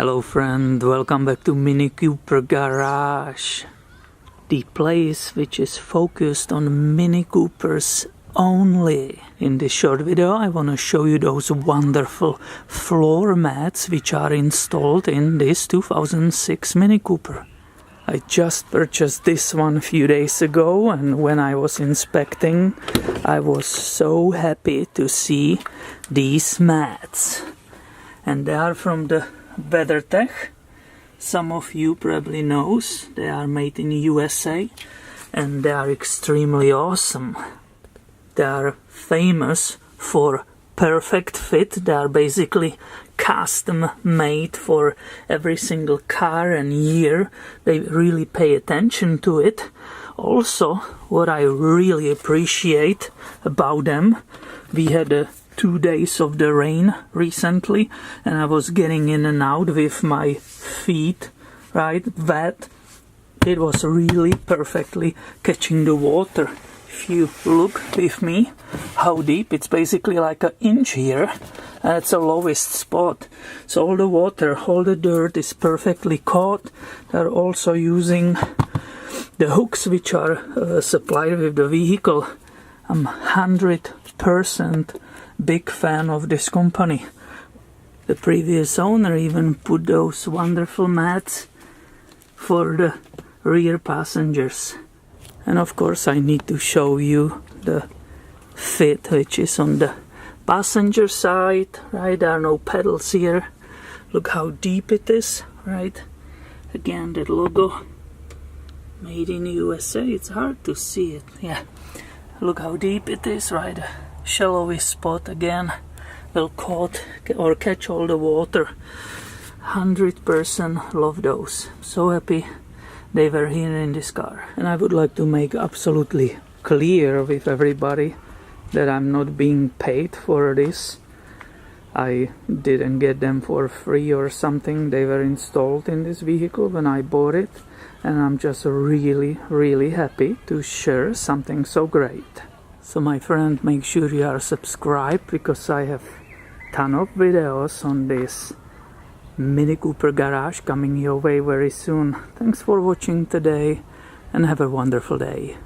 Hello friend, welcome back to Minicooper Garage, the place which is focused on Minicoopers only. In this short video I want to show you those wonderful floor mats which are installed in this 2006 Minicooper. I just purchased this one a few days ago, and when I was inspecting I was so happy to see these mats. And they are from the WeatherTech. Some of you probably knows they are made in USA and they are extremely awesome. They are famous for perfect fit. They are basically custom made for every single car and year. They really pay attention to it. Also, what I really appreciate about them, we had 2 days of the rain recently, and I was getting in and out with my feet, right, wet. It was really perfectly catching the water. If you look with me how deep, it's basically like an inch here, and it's the lowest spot. So all the water, all the dirt is perfectly caught. They're also using the hooks which are supplied with the vehicle. I'm 100% big fan of this company. The previous owner even put those wonderful mats for the rear passengers. And of course I need to show you the fit which is on the passenger side, right? There are no pedals here. Look how deep it is, right? Again, that logo, made in USA. It's hard to see it, yeah. Look how deep it is, right? Shallowy spot again will caught or catch all the water. 100% love those. So happy they were here in this car. And I would like to make absolutely clear with everybody that I'm not being paid for this. I didn't get them for free or something. They were installed in this vehicle when I bought it, and I'm just really happy to share something so great. So my friend, make sure you are subscribed, because I have ton of videos on this Minicooper Garage coming your way very soon. Thanks for watching today and have a wonderful day.